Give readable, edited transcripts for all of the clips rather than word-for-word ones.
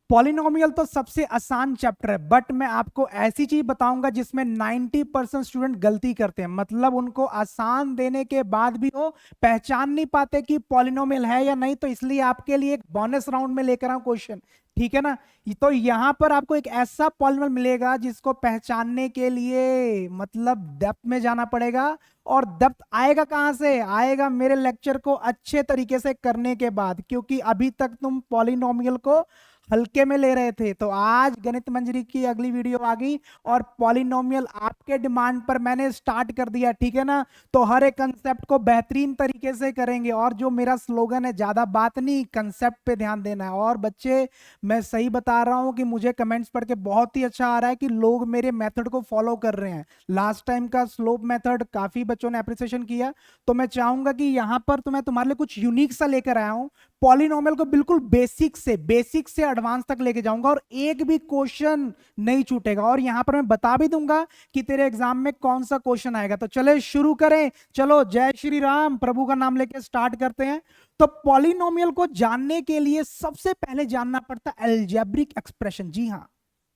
Polynomial तो सबसे आसान चैप्टर है, बट मैं आपको ऐसी चीज बताऊंगा जिसमें 90% स्टूडेंट गलती करते हैं, मतलब उनको आसान देने के बाद भी वो पहचान नहीं पाते कि पॉलिनोमियल है या नहीं। तो इसलिए आपके लिए एक बोनस राउंड में लेकर आऊं क्वेश्चन, ठीक है ना। तो यहां पर आपको एक ऐसा पॉलिनोमियल मिलेगा जिसको पहचानने के लिए मतलब डेप्थ में जाना पड़ेगा। और डेप्थ आएगा कहां से? आएगा मेरे लेक्चर को अच्छे तरीके से करने के बाद, क्योंकि अभी तक तुम पॉलिनोमियल को हल्के में ले रहे थे। तो आज गणित मंजरी की अगली वीडियो आ गई और पॉलिनोमियल आपके डिमांड पर मैंने स्टार्ट कर दिया, ठीक है ना। तो हर एक कंसेप्ट को बेहतरीन तरीके से करेंगे, और जो मेरा स्लोगन है, ज्यादा बात नहीं, कंसेप्ट पे ध्यान देना है। और बच्चे, मैं सही बता रहा हूं कि मुझे कमेंट्स पढ़ के बहुत ही अच्छा आ रहा है कि लोग मेरे मेथड को फॉलो कर रहे हैं। लास्ट टाइम का स्लोप मेथड काफी बच्चों ने अप्रिसिएशन किया, तो मैं चाहूंगा कि यहां पर तो मैं तुम्हारे लिए कुछ यूनिक सा लेकर आया हूं। पॉलिनोमियल को बिल्कुल बेसिक से एडवांस तक लेके जाऊंगा, और एक भी क्वेश्चन नहीं छूटेगा। और यहां पर मैं बता भी दूंगा कि तेरे एग्जाम में कौन सा क्वेश्चन आएगा। तो चले शुरू करें, चलो जय श्री राम, प्रभु का नाम लेके स्टार्ट करते हैं। तो पॉलिनोमियल को जानने के लिए सबसे पहले जानना पड़ता है अलजेब्रिक एक्सप्रेशन। जी हाँ,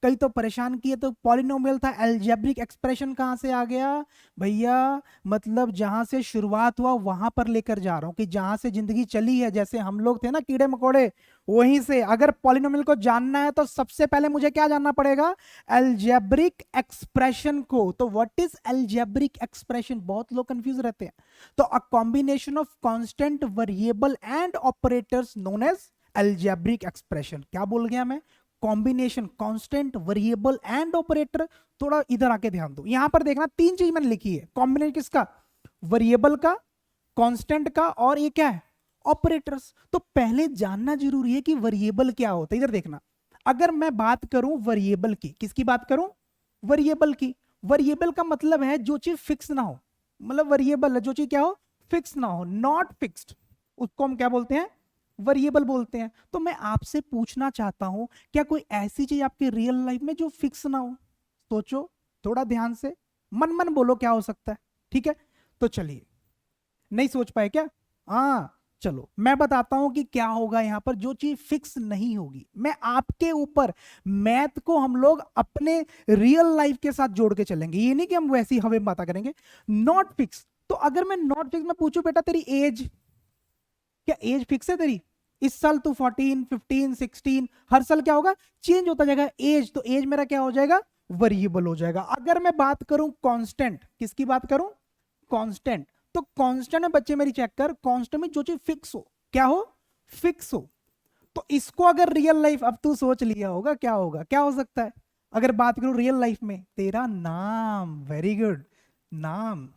कई तो परेशान किए, तो पॉलिनोमियल था, अलजेब्रिक एक्सप्रेशन कहां से आ गया भैया? मतलब जहां से शुरुआत हुआ वहां पर लेकर जा रहा हूं, कि जहां से जिंदगी चली है, जैसे हम लोग थे ना कीड़े मकोड़े, वहीं से। अगर पॉलिनोमियल को जानना है तो सबसे पहले मुझे क्या जानना पड़ेगा? अलजेब्रिक एक्सप्रेशन को। तो व्हाट इज अलजेब्रिक एक्सप्रेशन? बहुत लोग कंफ्यूज रहते हैं। तो a combination of constant, variable and operators known as algebraic expression. क्या बोल गया मैं? Combination, constant, variable and operator. थोड़ा इधर आके ध्यान दो, यहां पर देखना तीन चीज मैंने लिखी है। कॉम्बिनेशन किसका? वेरिएबल का, कांस्टेंट का, और ये क्या है? ऑपरेटर्स। तो पहले जानना जरूरी है कि वेरिएबल क्या होता है। इधर देखना, अगर मैं बात करूं वेरिएबल की, किसकी बात करूं? वेरिएबल की। वेरिएबल का मतलब है जो चीज फिक्स ना हो, मतलब वेरिएबल है जो चीज क्या हो? फिक्स ना हो, नॉट फिक्स्ड, उसको हम क्या बोलते हैं? वेरिएबल बोलते हैं। तो मैं आपसे पूछना चाहता हूं, क्या कोई ऐसी चीज आपकी रियल लाइफ में जो फिक्स ना हो? सोचो थोड़ा ध्यान से, मन मन बोलो क्या हो सकता है, ठीक है। तो चलिए, नहीं सोच पाए क्या? हाँ, चलो मैं बताता हूं कि क्या होगा यहां पर जो चीज फिक्स नहीं होगी। मैं आपके ऊपर, मैथ को हम लोग अपने रियल लाइफ के साथ जोड़ के चलेंगे, ये नहीं कि हम वैसी हवा में बात करेंगे। नॉट फिक्स, तो अगर मैं नॉट फिक्स में पूछूं, बेटा तेरी एज, क्या एज फिक्स है तेरी? इस साल तू 14, 15, 16, हर साल क्या होगा? चेंज होता जाएगा एज। तो एज मेरा क्या हो जाएगा? वेरिएबल हो जाएगा। अगर मैं बात करूं कांस्टेंट, किसकी बात करूं? कांस्टेंट। तो कांस्टेंट में बच्चे मेरी चेक कर, कांस्टेंट में जो चीज फिक्स हो, क्या हो? फिक्स हो। तो इसको अगर रियल लाइफ, अब तू सोच लिया होगा क्या होगा, क्या हो सकता है? अगर बात करूं रियल लाइफ में, तेरा नाम, वेरी गुड, नाम,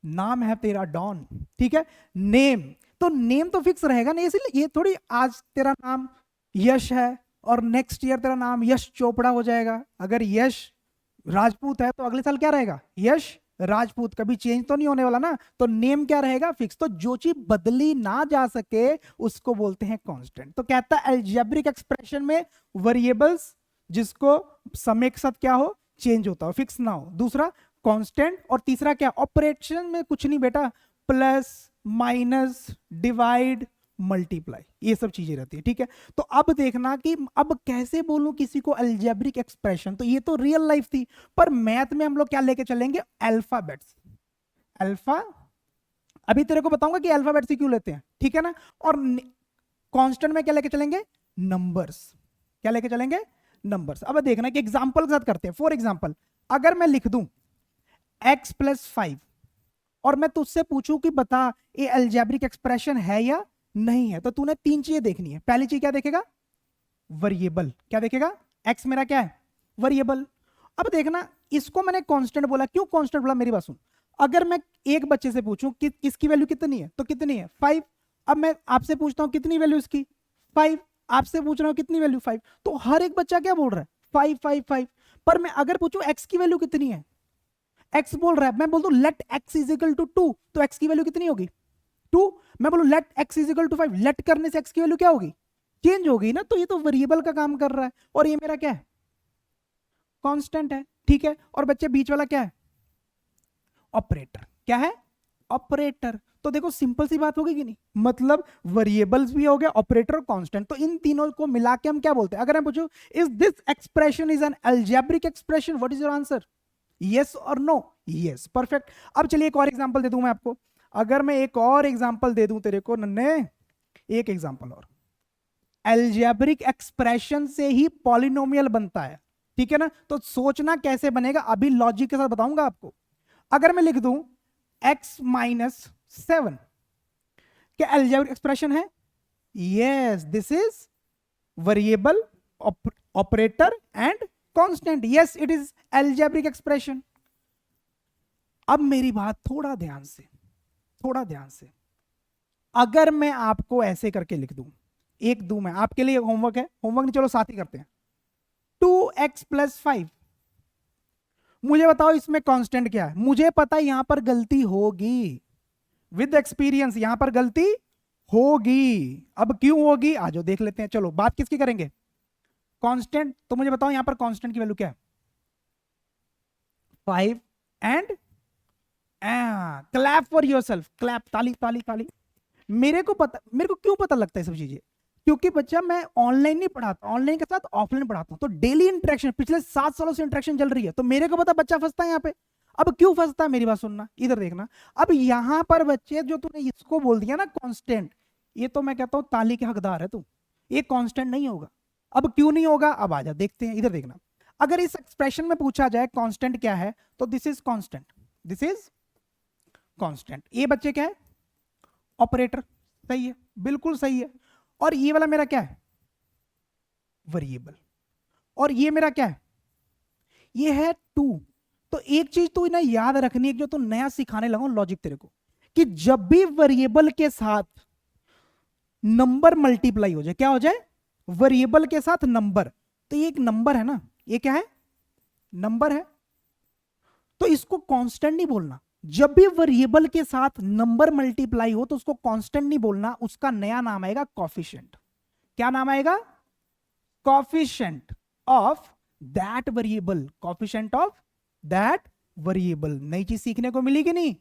नाम है तेरा डॉन, ठीक है। नेम, तो नेम तो फिक्स रहेगा नहीं, इसलिए ये थोड़ी आज तेरा नाम यश है और नेक्स्ट ईयर तेरा नाम यश चोपड़ा हो जाएगा। अगर यश राजपूत है तो अगले साल क्या रहेगा? यश राजपूत, कभी चेंज तो नहीं होने वाला ना। तो नेम क्या रहेगा? फिक्स। तो जो चीज बदली ना जा सके उसको बोलते हैं कांस्टेंट। तो कहता है अलजेब्रिक एक्सप्रेशन में वेरिएबल्स जिसको समय के साथ क्या हो? चेंज होता हो, फिक्स ना हो। दूसरा कांस्टेंट, और तीसरा क्या? ऑपरेशन में कुछ नहीं बेटा, प्लस, माइनस, डिवाइड, मल्टीप्लाई, ये सब चीजें रहती है, ठीक है। तो अब देखना कि अब कैसे बोलूं किसी को अलजेब्रिक एक्सप्रेशन। तो ये तो रियल लाइफ थी, पर मैथ में हम लोग क्या लेके चलेंगे? अल्फाबेट्स। अल्फा, अभी तेरे को बताऊंगा कि अल्फाबेट्स ही क्यों लेते हैं, ठीक है ना। और कांस्टेंट में क्या लेके चलेंगे? नंबर्स। क्या लेके चलेंगे? नंबर्स। अब देखना कि एग्जांपल के साथ करते हैं। फॉर एग्जांपल, अगर मैं लिख दूं x+5 और मैं तुझसे पूछूं कि बता ये अलजेब्रिक एक्सप्रेशन है या नहीं है, तो तूने तीन चीजें देखनी है। पहली चीज क्या देखेगा? वेरिएबल। क्या देखेगा? x मेरा क्या है? वेरिएबल। अब देखना, इसको मैंने कांस्टेंट बोला, क्यों कांस्टेंट बोला मेरी बात सुन। अगर मैं एक बच्चे से पूछूं कि किसकी वैल्यू कितनी है, तो कितनी है? 5। अब मैं आपसे पूछता हूं कितनी वैल्यू इसकी? 5। आपसे पूछ रहा हूं कितनी वैल्यू? 5। तो हर एक बच्चा क्या बोल रहा है? 5 5 5। पर मैं अगर पूछूं x की वैल्यू कितनी है, x बोल रहा है, मैं बोल दूं let x is equal to 2, तो x की वैल्यू कितनी होगी? 2। मैं बोलूं let x is equal to 5, let करने से x की वैल्यू क्या होगी? चेंज होगी ना। तो ये तो वेरिएबल का काम कर रहा है, और ये मेरा क्या है? कांस्टेंट है, ठीक है। और बच्चे बीच वाला क्या है? ऑपरेटर। क्या है? ऑपरेटर। तो देखो सिंपल सी बात होगी कि नहीं, मतलब वेरिएबल्स भी हो गया, ऑपरेटर और कांस्टेंट, तो इन तीनों को मिला के हम क्या बोलते हैं? अगर मैं पूछूं is this expression is an algebraic expression, what is your answer? Yes और नो? Yes, perfect. अब चलिए एक और एग्जांपल दे दूं मैं आपको। अगर मैं एक और एग्जांपल दे दूं तेरे को नन्हे, एक एग्जांपल और, अलजेब्रिक एक्सप्रेशन से ही पॉलिनोमियल बनता है, ठीक है ना? तो सोचना कैसे बनेगा अभी लॉजिक के साथ बताऊंगा आपको। अगर मैं लिख दूं x माइनस 7, क्या अलजेब्रिक एक्सप्रेशन है? Yes, this is variable, operator and constant. Yes, it is algebraic expression. अब मेरी बात थोड़ा ध्यान से, थोड़ा ध्यान से, अगर मैं आपको ऐसे करके लिख दूं, एक दूं, मैं आपके लिए होमवर्क है, होमवर्क नहीं चलो साथ ही करते हैं, 2x प्लस 5, मुझे बताओ इसमें कांस्टेंट क्या है? मुझे पता है यहां पर गलती होगी, विद एक्सपीरियंस यहां पर गलती होगी। अब क्यों होगी आ जाओ देख लेते हैं। चलो बात किसकी करेंगे? कांस्टेंट। तो मुझे बताओ यहां पर कांस्टेंट की वैल्यू क्या है? 5 and clap for yourself, clap, ताली ताली ताली। मेरे को पता, मेरे को क्यों पता लगता है सब चीजें? क्योंकि बच्चा मैं ऑनलाइन नहीं पढ़ाता, ऑनलाइन के साथ ऑफलाइन पढ़ाता हूं, तो डेली इंटरेक्शन, पिछले 7 सालों से इंटरेक्शन चल रही है, तो मेरे को पता बच्चा फंसता है यहाँ पे। अब क्यों फंसता है मेरी बात सुनना, इधर देखना। अब यहां पर बच्चे जो तूने इसको बोल दिया ना कांस्टेंट, ये तो मैं कहता हूं ताली के हकदार है तू, ये कांस्टेंट नहीं होगा। अब क्यों नहीं होगा अब आजा देखते हैं, इधर देखना। अगर इस एक्सप्रेशन में पूछा जाए कांस्टेंट क्या है, तो this is constant, this is constant. ये बच्चे क्या है? ऑपरेटर। सही है, बिल्कुल सही है। और ये वाला मेरा क्या है? वेरिएबल। और ये मेरा क्या है? ये है 2। तो एक चीज तो ना याद रखनी है, जो तो नया सिखाने लगा लॉजिक तेरे को, कि जब भी वेरिएबल के साथ नंबर मल्टीप्लाई हो जाए, क्या हो जाए? वेरिएबल के साथ नंबर, तो ये एक नंबर है ना, ये क्या है? नंबर है। तो इसको कांस्टेंट नहीं बोलना। जब भी वेरिएबल के साथ नंबर मल्टीप्लाई हो तो उसको कांस्टेंट नहीं बोलना, उसका नया नाम आएगा कॉफिशिएंट। क्या नाम आएगा? Coefficient of that variable, coefficient of that variable. नई चीज सीखने को मिली कि नहीं?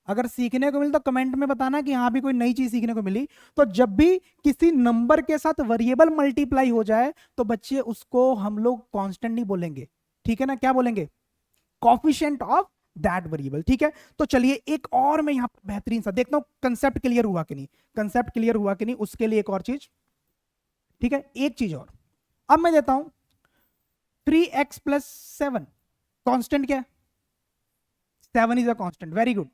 अगर सीखने को मिली तो कमेंट में बताना कि हाँ भी कोई नई चीज सीखने को मिली। तो जब भी किसी नंबर के साथ वेरिएबल मल्टीप्लाई हो जाए तो बच्चे उसको हम लोग कांस्टेंट नहीं बोलेंगे, ठीक है ना? क्या बोलेंगे? कॉफिशिएंट ऑफ दैट वेरिएबल, ठीक है? तो चलिए एक और मैं यहां पर बेहतरीन सा देखता हूं कंसेप्ट क्लियर हुआ कि नहीं, कंसेप्ट क्लियर हुआ कि नहीं, उसके लिए एक और चीज, ठीक है? एक चीज और अब मैं देता हूं, 3x प्लस 7, कॉन्स्टेंट क्या है? 7 is a constant, very good.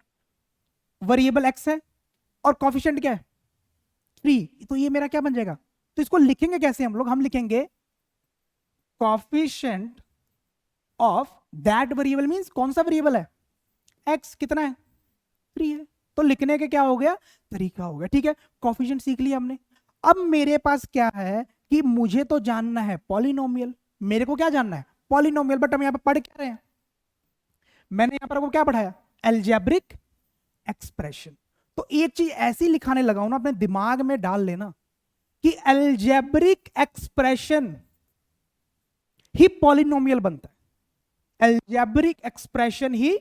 Variable x है और कॉफिशिएंट क्या है? 3। तो ये मेरा क्या बन जाएगा? तो इसको लिखेंगे कैसे हम लोग? हम लिखेंगे coefficient of that variable, means कौन सा वेरिएबल है? x कितना है? 3 है। तो लिखने के क्या हो गया? तरीका हो गया, ठीक है? कॉफिशिएंट सीख लिया हमने। अब मेरे पास क्या है कि मुझे तो जानना है पॉलिनोमियल। मेरे को क्या जानना है? पॉलिनोमियल। बट हम यहां पर पढ़ क्या रहे हैं? मैंने यहां पर वो क्या पढ़ाया? Algebraic expression. तो एक चीज ऐसी लिखाने लगा हूं ना, अपने दिमाग में डाल लेना कि अलजेब्रिक एक्सप्रेशन ही पॉलिनोमियल बनता है। अलजेब्रिक एक्सप्रेशन ही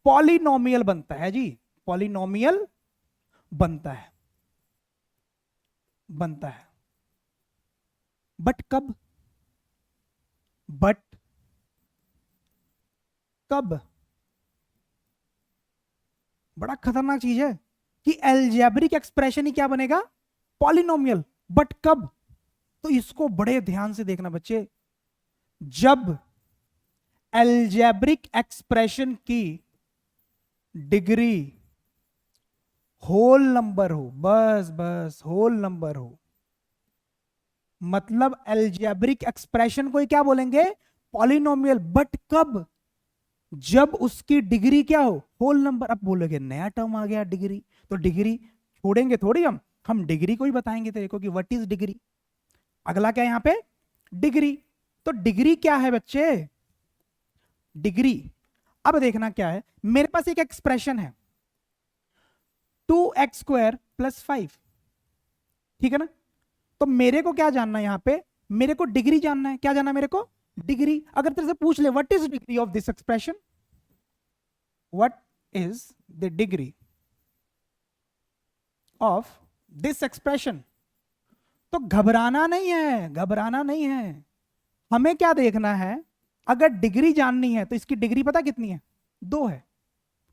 पॉलिनोमियल बनता है जी, पॉलिनोमियल बनता है, बनता है। बट कब? बट कब? बड़ा खतरनाक चीज है कि अलजेब्रिक एक्सप्रेशन ही क्या बनेगा? पॉलिनोमियल। बट कब? तो इसको बड़े ध्यान से देखना बच्चे। जब अलजेब्रिक एक्सप्रेशन की डिग्री होल नंबर हो, बस बस होल नंबर हो, मतलब अलजेब्रिक एक्सप्रेशन को ही क्या बोलेंगे? पॉलिनोमियल। बट कब? जब उसकी डिग्री क्या हो? Whole number. अब बोलोगे नया टर्म आ गया डिग्री, तो डिग्री छोड़ेंगे थोड़ी हम डिग्री को ही बताएंगे तेरे को कि व्हाट इज डिग्री। अगला क्या है यहां पे? डिग्री। तो डिग्री क्या है बच्चे? डिग्री, अब देखना क्या है, मेरे पास एक एक्सप्रेशन है 2x² प्लस 5, ठीक है ना? तो मेरे को क्या जानना है यहां पे? मेरे को डिग्री जानना है। क्या जानना है मेरे को? डिग्री। अगर तेरे से पूछ ले what is degree of this expression, what is the degree of this expression. तो घबराना नहीं है, घबराना नहीं है, हमें क्या देखना है, अगर डिग्री जाननी है तो इसकी डिग्री पता कितनी है, 2 है।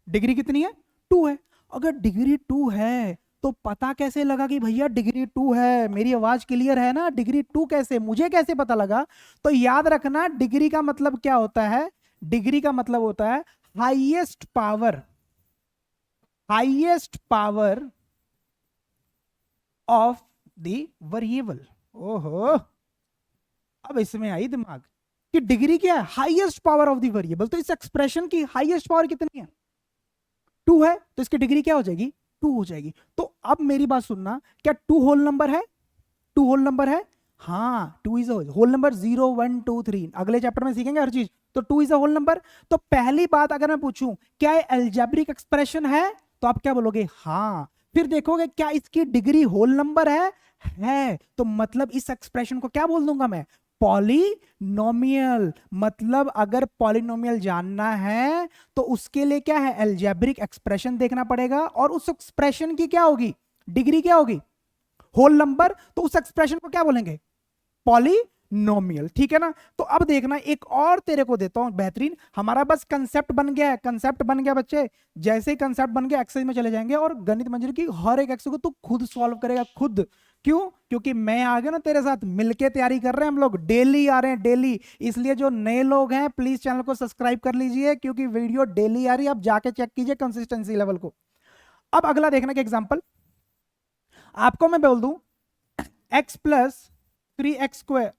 डिग्री कितनी है, 2 है। अगर डिग्री 2 है तो पता कैसे लगा कि भैया डिग्री 2 है, मेरी आवाज क्लियर है ना, डिग्री 2 कैसे, मुझे कैसे पता लगा। तो याद रखना डिग्री का मतलब क्या होता है, डिग्री का मतलब होता है highest power, highest power of the variable. ओहो, अब इसमें आई दिमाग कि डिग्री क्या है, highest power of the variable. तो इस एक्सप्रेशन की हाईएस्ट पावर कितनी है, 2 है, तो इसकी डिग्री क्या हो जाएगी, 2 हो जाएगी। तो अब मेरी बात सुनना, क्या 2 होल नंबर है, 2 होल नंबर है, हाँ 2 इज होल नंबर, 0 1 2 3 अगले चैप्टर में सीखेंगे हर चीज। तो 2 इज अ होल नंबर। तो पहली बात अगर मैं पूछूं क्या ये अलजेब्रिक एक्सप्रेशन है, तो आप क्या बोलोगे, हाँ। फिर देखोगे क्या इसकी डिग्री होल नंबर है, तो मतलब इस एक्सप्रेशन को क्या बोल दूंगा मैं, पॉलिनोमियल। मतलब अगर पॉलिनोमियल जानना है तो उसके लिए क्या है, अलजेब्रिक एक्सप्रेशन देखना पड़ेगा, और उस एक्सप्रेशन की क्या होगी, डिग्री क्या होगी, होल नंबर। तो उस एक्सप्रेशन को क्या बोलेंगे, पॉलिनोमियल, ठीक है ना। तो अब देखना एक और तेरे को देता हूं बेहतरीन, हमारा बस कंसेप्ट बन गया है, कंसेप्ट बन गया बच्चे। जैसे ही कंसेप्ट बन गया एक्सरसाइज में चले जाएंगे, और गणित मंजरी की हर एक एक्सरसाइज को तू खुद सॉल्व करेगा, खुद। क्यों, क्योंकि मैं आ गया ना तेरे साथ, मिलके तैयारी कर रहे हैं हम लोग, डेली आ रहे हैं डेली। इसलिए जो नए लोग हैं प्लीज चैनल को सब्सक्राइब कर लीजिए, क्योंकि वीडियो डेली आ रही है, आप जाके चेक कीजिए कंसिस्टेंसी लेवल को। अब अगला देखना कि एग्जांपल आपको मैं बोल दूं, x plus 3x square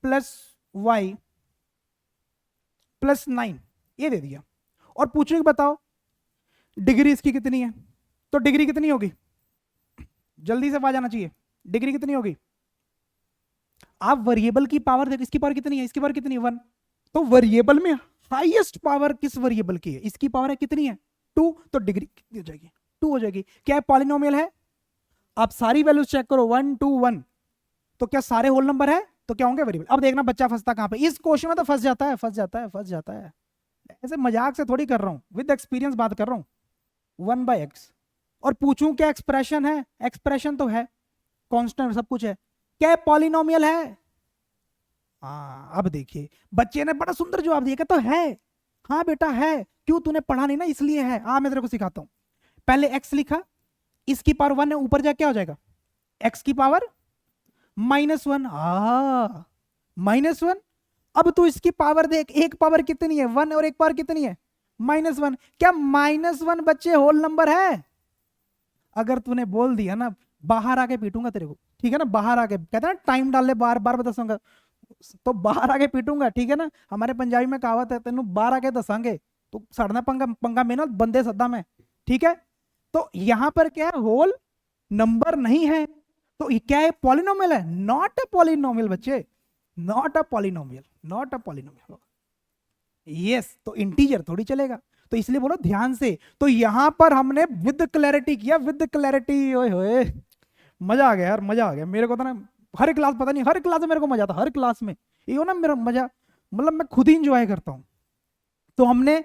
plus Y plus 9 ये दे दिया, और पूछो कि बताओ डिग्री इसकी कितनी है। तो डिग्री कितनी होगी, जल्दी से आवाज आना चाहिए, डिग्री कितनी होगी। आप वेरिएबल की पावर देखो, इसकी पावर कितनी है, इसकी पावर कितनी है, 1। तो वेरिएबल में हाईएस्ट पावर किस वेरिएबल की है, इसकी पावर है कितनी है, 2। तो डिग्री कितनी हो जाएगी, 2 हो जाएगी। क्या है, पॉलिनोमियल है। आप सारी वैल्यूज चेक करो, 1 2 1, तो क्या सारे होल नंबर है, तो क्या होंगे वेरिएबल। अब देखना बच्चा फंसता कहां पे, इस क्वेश्चन में तो फंस जाता है, फंस जाता है, फंस जाता है। ऐसे मजाक से थोड़ी कर रहा हूं, विद एक्सपीरियंस बात कर रहा हूं। 1/x, और पूछूं क्या एक्सप्रेशन है, एक्सप्रेशन तो है, कांस्टेंट सब कुछ है, क्या पॉलिनोमियल है। हाँ अब देखिए बच्चे ने बड़ा सुंदर जवाब दिया, तो है, हाँ बेटा है, क्यों तूने पढ़ा नहीं ना इसलिए है। हाँ मैं तेरे को सिखाता हूं, पहले x लिखा, इसकी पावर 1 है, ऊपर जाके क्या हो जाएगा, x की पावर -1, -1। अब तू इसकी पावर देख, एक पावर कितनी है, 1, और एक पावर कितनी है, -1। क्या -1 बच्चे होल नंबर है। अगर तूने बोल दिया ना, बाहर आके पीटूंगा तेरे को, ठीक है ना, बाहर आके, कहता ना टाइम डाल ले, बार बार बताऊंगा, तो बाहर आके पीटूंगा, ठीक है ना। हमारे पंजाबी में कहावत है, तेन बाहर आके दसांगे, तो सड़ना पंगा पंगा में ना बंदे सद्दा में, ठीक है। तो यहां पर क्या है, होल नंबर नहीं है, तो ये क्या है, पॉलिनोमियल है, नॉट अ पॉलिनोमियल बच्चे, not a polynomial, not a polynomial. Yes, तो इंटीजर थोड़ी चलेगा, तो इसलिए बोलो ध्यान से। तो यहां पर हमने विद क्लैरिटी किया, विद क्लैरिटी। ओए होए, मजा आ गया यार, मजा आ गया मेरे को तो ना। हर क्लास, पता नहीं हर क्लास में मेरे को मजा आता, हर क्लास में ये हो ना मेरा मजा, मतलब मैं खुद ही इंजॉय करता हूं। तो हमने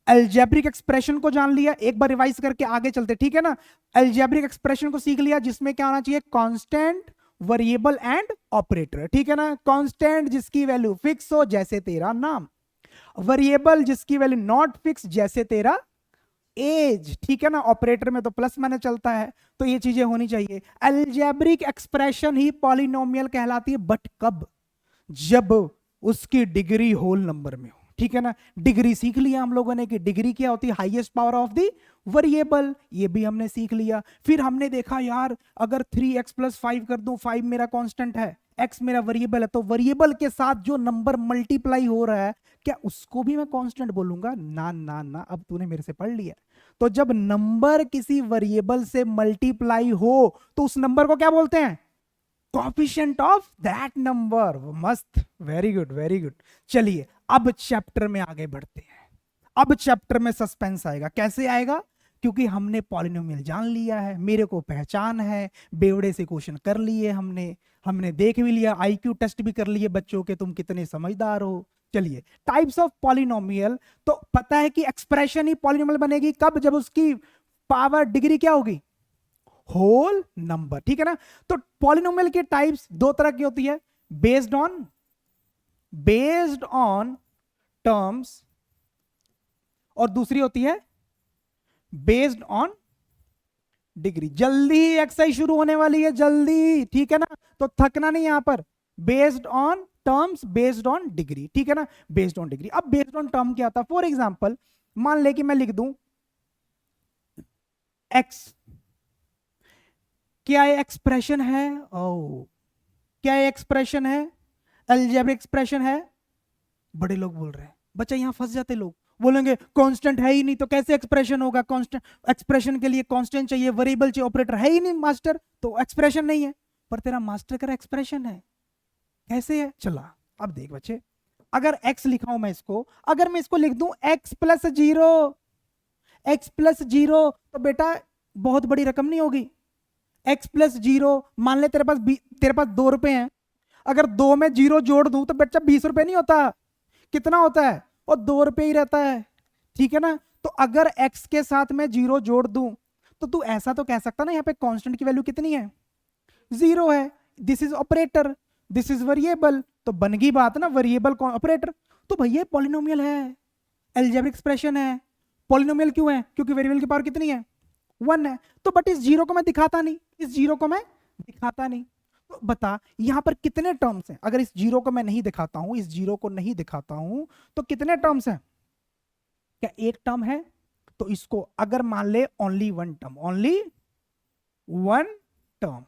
अलजेब्रिक एक्सप्रेशन को जान लिया, एक बार रिवाइज करके आगे चलते, ठीक है ना। अलजेब्रिक एक्सप्रेशन को सीख लिया, जिसमें क्या होना चाहिए, कांस्टेंट, वेरिएबल एंड ऑपरेटर, ठीक है ना। कांस्टेंट जिसकी वैल्यू फिक्स हो, जैसे तेरा नाम। वेरिएबल जिसकी वैल्यू नॉट फिक्स, जैसे तेरा एज, ठीक है ना। ऑपरेटर में तो प्लस माइनस चलता है, तो ये चीजें होनी चाहिए। अलजेब्रिक एक्सप्रेशन ही पॉलिनोमियल कहलाती है, बट कब, जब उसकी डिग्री होल नंबर में हो, ठीक है ना। डिग्री सीख लिया हम लोगों ने कि डिग्री क्या होती है, highest power of the variable, ये भी हमने सीख लिया। फिर हमने देखा यार, अगर 3x + 5 कर दूं, 5 मेरा कांस्टेंट है, x मेरा वेरिएबल है, तो वेरिएबल के साथ जो नंबर मल्टीप्लाई हो रहा है, क्या उसको भी मैं कांस्टेंट बोलूंगा, ना ना ना, अब तूने मेरे से पढ़ लिया। तो जब नंबर किसी वेरिएबल से मल्टीप्लाई हो, तो उस नंबर को क्या बोलते हैं, कोएफिशिएंट ऑफ दैट नंबर। मस्त, वेरी गुड वेरी गुड। चलिए अब चैप्टर में आगे बढ़ते हैं। अब चैप्टर में सस्पेंस आएगा, कैसे आएगा, क्योंकि हमने पॉलिनोमियल जान लिया है, मेरे को पहचान है, बेवड़े से क्वेश्चन कर लिए हमने, हमने देख भी लिया, आईक्यू टेस्ट भी कर लिए बच्चों के, तुम कितने समझदार हो। चलिए टाइप्स ऑफ पॉलिनोमियल, तो पता है कि एक्सप्रेशन ही पॉलिनोमियल बनेगी कब, जब उसकी पावर डिग्री क्या होगी, होल नंबर, ठीक है ना। तो पॉलिनोमियल की टाइप्स दो तरह की होती है, बेस्ड ऑन टर्म्स, और दूसरी होती है बेस्ड ऑन डिग्री। जल्दी एक्सरसाइज शुरू होने वाली है, जल्दी, ठीक है ना, तो थकना नहीं यहां पर। Based on terms, based on degree, ठीक है ना, बेस्ड ऑन डिग्री। अब बेस्ड ऑन टर्म क्या था, फॉर एग्जांपल मान ले कि मैं लिख दूं एक्स, क्या ये एक्सप्रेशन है, ओ क्या ये एक्सप्रेशन है, अलजेब्रिक एक्सप्रेशन है। बड़े लोग बोल रहे हैं, बच्चा यहां फंस जाते लोग, बोलेंगे कांस्टेंट है ही नहीं तो कैसे एक्सप्रेशन होगा, कांस्टेंट एक्सप्रेशन के लिए कांस्टेंट चाहिए, वेरिएबल चाहिए, ऑपरेटर है ही नहीं मास्टर, तो एक्सप्रेशन नहीं है। पर तेरा मास्टर का एक्सप्रेशन है, कैसे है, चला अब देख बच्चे, अगर x लिखा हूं मैं इसको, अगर मैं इसको लिख दूं x plus zero, x plus zero, तो बेटा बहुत बड़ी रकम नहीं होगी। x प्लस जीरो, मान ले तेरे पास 2 रुपए हैं, अगर 2 में जीरो जोड़ दूं तो बच्चा 20 रुपए नहीं होता, कितना होता है, और 2 रुपए ही रहता है, ठीक है ना। तो अगर x के साथ मैं जीरो जोड़ दूं तो तू ऐसा तो कह सकता ना, यहाँ पे कांस्टेंट की वैल्यू कितनी है, 0 है, this is operator, this is variable, तो बन गई बात ना, वेरिएबल ऑपरेटर। तो भैया पॉलिनोमियल है, अलजेब्रिक एक्सप्रेशन है। पॉलिनोमियल क्यों है, क्योंकि वेरिएबल की पावर कितनी है, 1 है। तो बट इस जीरो को मैं दिखाता नहीं, इस जीरो को मैं दिखाता नहीं, तो बता यहां पर कितने टर्म्स हैं, अगर इस जीरो को मैं नहीं दिखाता हूं, इस जीरो को नहीं दिखाता हूं, तो कितने टर्म्स हैं, क्या एक टर्म है। तो इसको अगर मान ले only one term, only one term,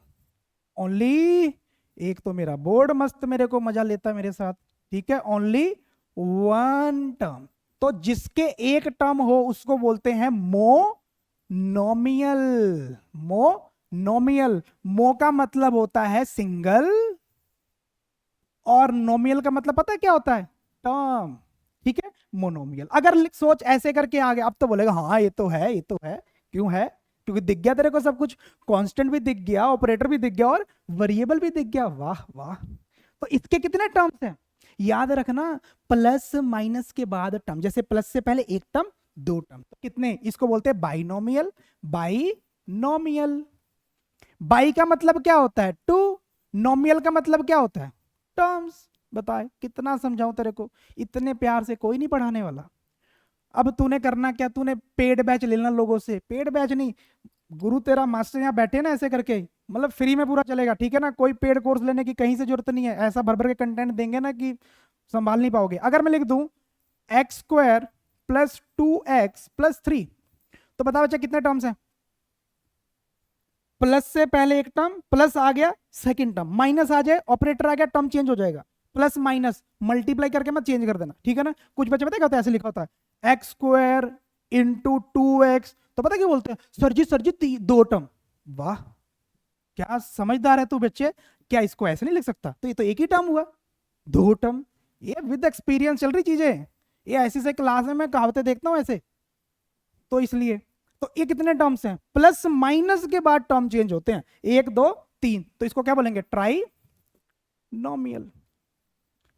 only, एक तो मेरा बोर्ड मस्त मेरे को मजा लेता है मेरे साथ, ठीक है, ओनली वन टर्म। तो जिसके एक टर्म हो उसको बोलते हैं मोनोमियल, मोनोमियल, मो का मतलब होता है सिंगल, और नोमियल का मतलब पता है क्या होता है, टर्म, ठीक है, मोनोमियल। अगर सोच ऐसे करके आ गया, अब तो बोलेगा हाँ ये तो है, ये तो है, क्यों है, क्योंकि दिख गया तेरे को सब कुछ, कांस्टेंट भी दिख गया, ऑपरेटर भी दिख गया, और वेरिएबल भी दिख गया, वाह वाह। तो इसके कितने टर्म्स हैं, याद रखना, प्लस माइनस के बाद टर्म, जैसे प्लस से पहले एक टर्म, 2 टर्म, तो कितने, इसको बोलते हैं बाइनोमियल, बाइनोमियल। बाई का मतलब क्या होता है, 2, नोमियल का मतलब क्या होता है, टर्म्स। बताए कितना समझाऊं तेरे को, इतने प्यार से कोई नहीं पढ़ाने वाला। अब तूने करना क्या, तूने पेड बैच लेना लोगों से, पेड बैच नहीं, गुरु तेरा मास्टर यहाँ बैठे ना ऐसे करके, मतलब फ्री में पूरा चलेगा, ठीक है ना, कोई पेड कोर्स लेने की कहीं से जरूरत नहीं है, ऐसा भर भर के कंटेंट देंगे ना कि संभाल नहीं पाओगे। अगर मैं लिख दूं x square plus 2x plus 3, तो बता बच्चा कितने टर्म्स हैं, प्लस से पहले एक टर्म, प्लस आ गया सेकंड टर्म, माइनस आ जाए, ऑपरेटर आ गया, टर्म चेंज हो जाएगा, प्लस माइनस मल्टीप्लाई करके मत चेंज कर देना, ठीक है ना। कुछ बच्चे पता क्या होता है, ऐसे लिखा होता है एक्स स्क्वायर इंटू 2x, तो पता क्या बोलते हैं, सर जी 2 टर्म, वाह क्या समझदार है तू बच्चे, क्या इसको ऐसे नहीं लिख सकता, तो ये तो एक ही टर्म हुआ, 2 टर्म। ये विद एक्सपीरियंस चल रही चीजें, ये ऐसी से क्लास में मैं कहावतें देखता हूं ऐसे, तो इसलिए, तो ये कितने टर्म्स हैं, प्लस माइनस के बाद टर्म चेंज होते हैं, 1 2 3, तो इसको क्या बोलेंगे, ट्राई नोमियल,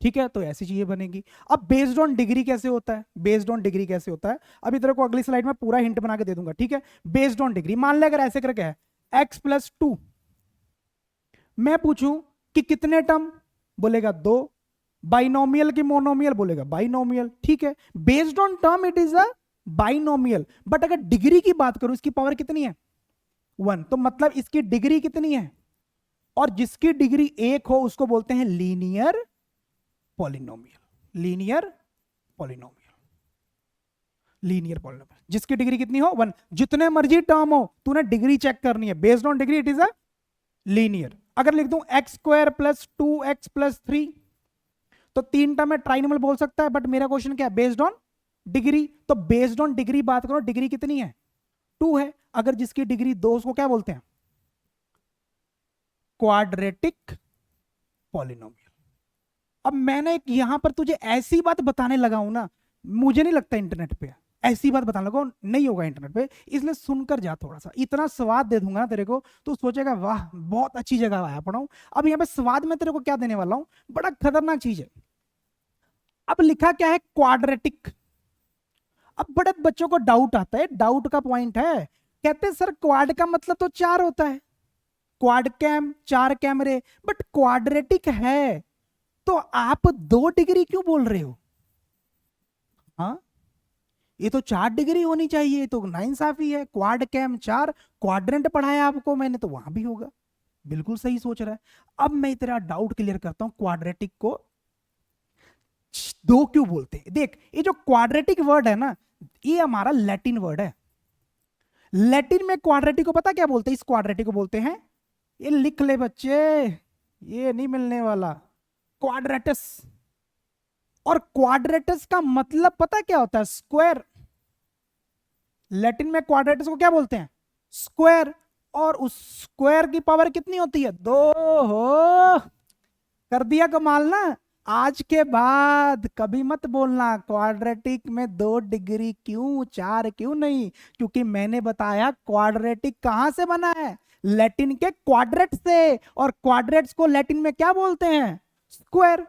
ठीक है। तो ऐसी चीजें बनेगी। अब बेस्ड ऑन डिग्री कैसे होता है, बेस्ड ऑन डिग्री कैसे होता है, अभी तेरे को अगली स्लाइड में पूरा हिंट बना के दे दूंगा, ठीक है। बेस्ड ऑन डिग्री, मान ले अगर ऐसे करके है x प्लस 2, मैं पूछूं कि कितने टर्म, बोलेगा 2, बाइनोमियल की मोनोमियल, बोलेगा बाइनोमियल, ठीक है। Based on term it is a binomial, but अगर डिग्री की बात करूं, इसकी पावर कितनी है, 1, तो मतलब इसकी डिग्री कितनी है, और जिसकी डिग्री 1 हो उसको बोलते हैं linear polynomial, linear polynomial, linear polynomial, जिसकी डिग्री कितनी हो 1, जितने मर्जी टर्म हो तूने डिग्री चेक करनी है, based on degree it is a linear. अगर लिख दूं x square plus 2x plus 3, तो 3 टर्म में ट्राइनोमियल बोल सकता है, बट मेरा क्वेश्चन क्या है, बेस्ड ऑन डिग्री, तो बेस्ड ऑन डिग्री बात करो, डिग्री कितनी है, 2 है, अगर जिसकी डिग्री 2 उसको क्या बोलते हैं, क्वाड्रेटिक पॉलिनोमियल। अब मैंने यहां पर तुझे ऐसी बात बताने लगा हूं ना, मुझे नहीं लगता इंटरनेट पे ऐसी बात बताने लगा नहीं होगा इंटरनेट पे, इसलिए सुनकर जा, थोड़ा सा इतना स्वाद दे दूंगा ना तेरे को, तो सोचेगा वाह बहुत अच्छी जगह आया पढ़ाऊं। अब यहाँ पे स्वाद में तेरे को क्या देने वाला हूं, बड़ा खतरनाक चीज है। अब लिखा क्या है, क्वाड्रेटिक। अब बड़े बच्चों को डाउट आता है, डाउट का पॉइंट है, कहते सर क्वाड का मतलब तो 4 होता है, क्वाड कैम 4 कैमरे, बट क्वाड्रेटिक है तो आप 2 डिग्री क्यों बोल रहे हो? हाँ, ये तो 4 डिग्री होनी चाहिए, तो नाइंसाफी है। क्वाड कैम 4, क्वाड्रेंट पढ़ाया आपको मैंने तो वहां भी होगा। बिल्कुल सही सोच रहा है। अब मैं तेरा डाउट क्लियर करता हूं, क्वाड्रेटिक को 2 क्यों बोलते हैं। देख, ये जो क्वाड्रेटिक वर्ड है ना, ये हमारा लैटिन वर्ड है। लैटिन में क्वाड्रेटिक को पता क्या बोलते हैं? इस क्वाड्रेटिक को बोलते हैं, ये लिख ले बच्चे, ये नहीं मिलने वाला, क्वाड्रेटस। और क्वाड्रेटस का मतलब पता क्या होता है? स्क्वायर। लैटिन में क्वाड्रेटस को क्या बोलते हैं? स्क्वायर। और उस स्क्वायर की पावर कितनी होती है? 2 हो। कर दिया कमाल ना। आज के बाद कभी मत बोलना क्वाड्रेटिक में 2 डिग्री क्यों, 4 क्यों नहीं, क्योंकि मैंने बताया क्वाड्रेटिक कहां से बना है? लैटिन के क्वाड्रेट से, और क्वाड्रेट्स को लैटिन में क्या बोलते हैं? स्क्वायर।